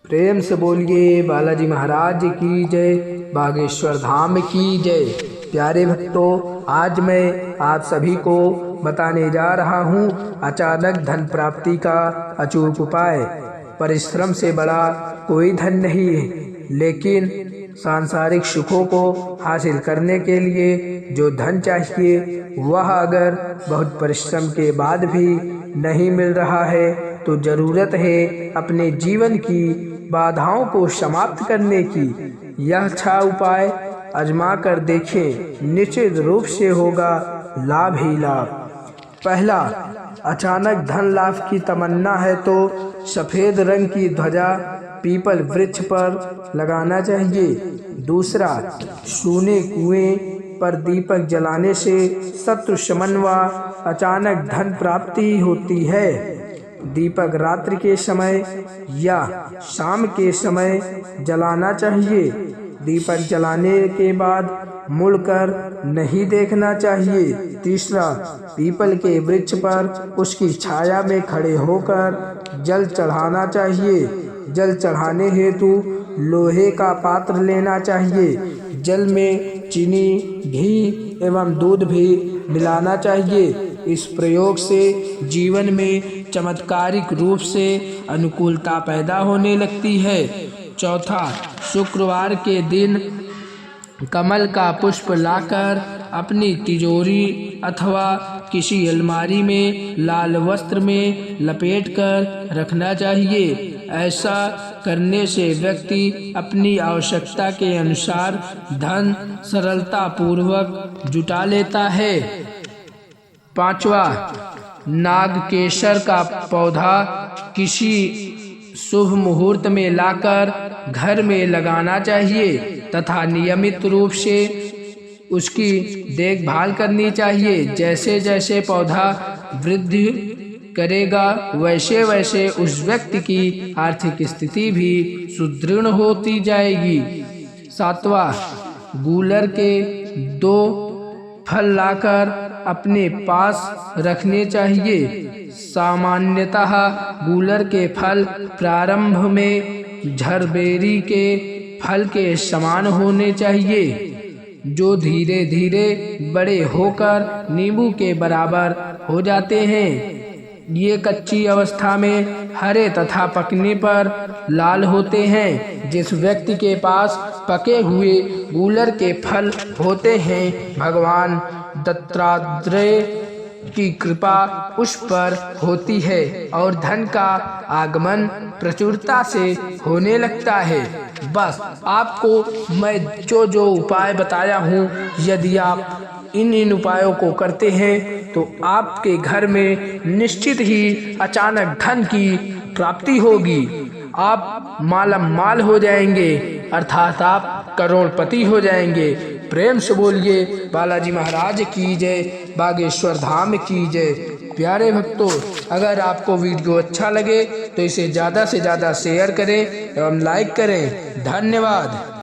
प्रेम से बोलिए बालाजी महाराज की जय, बागेश्वर धाम की जय। प्यारे भक्तों, आज मैं आप सभी को बताने जा रहा हूँ अचानक धन प्राप्ति का अचूक उपाय। परिश्रम से बड़ा कोई धन नहीं है, लेकिन सांसारिक सुखों को हासिल करने के लिए जो धन चाहिए वह अगर बहुत परिश्रम के बाद भी नहीं मिल रहा है तो जरूरत है अपने जीवन की बाधाओं को समाप्त करने की। यह अच्छा उपाय आजमा कर देखें, निश्चित रूप से होगा लाभ ही लाभ। पहला, अचानक धन लाभ की तमन्ना है तो सफेद रंग की ध्वजा पीपल वृक्ष पर लगाना चाहिए। दूसरा, सूने कुएं पर दीपक जलाने से शत्रु शमन व अचानक धन प्राप्ति होती है। दीपक रात्रि के समय या शाम के समय जलाना चाहिए। दीपक जलाने के बाद मुड़कर नहीं देखना चाहिए। तीसरा, पीपल के वृक्ष पर उसकी छाया में खड़े होकर जल चढ़ाना चाहिए। जल चढ़ाने हेतु लोहे का पात्र लेना चाहिए। जल में चीनी, घी एवं दूध भी मिलाना चाहिए। इस प्रयोग से जीवन में चमत्कारिक रूप से अनुकूलता पैदा होने लगती है। चौथा, शुक्रवार के दिन कमल का पुष्प लाकर अपनी तिजोरी अथवा किसी अलमारी में लाल वस्त्र में लपेटकर रखना चाहिए। ऐसा करने से व्यक्ति अपनी आवश्यकता के अनुसार धन सरलता पूर्वक जुटा लेता है। पांचवा, नागकेसर का पौधा किसी शुभ मुहूर्त में लाकर घर में लगाना चाहिए तथा नियमित रूप से उसकी देखभाल करनी चाहिए। जैसे जैसे पौधा वृद्धि करेगा वैसे वैसे उस व्यक्ति की आर्थिक स्थिति भी सुदृढ़ होती जाएगी। सातवां, गूलर के 2 फल लाकर अपने पास रखने चाहिए। सामान्यतः गूलर के फल प्रारंभ में झरबेरी के फल के समान होने चाहिए, जो धीरे धीरे बड़े होकर नींबू के बराबर हो जाते हैं। ये कच्ची अवस्था में हरे तथा पकने पर लाल होते हैं। जिस व्यक्ति के पास पके हुए गूलर के फल होते हैं, भगवान दत्तात्रेय की कृपा उस पर होती है और धन का आगमन प्रचुरता से होने लगता है। बस आपको मैं जो उपाय बताया हूँ, यदि आप इन उपायों को करते हैं तो आपके घर में निश्चित ही अचानक धन की प्राप्ति होगी। आप मालामाल हो जाएंगे, अर्थात आप करोड़पति हो जाएंगे। प्रेम से बोलिए बालाजी महाराज की जय, बागेश्वर धाम की जय। प्यारे भक्तों, अगर आपको वीडियो अच्छा लगे तो इसे ज़्यादा से ज़्यादा शेयर करें एवं लाइक करें। धन्यवाद।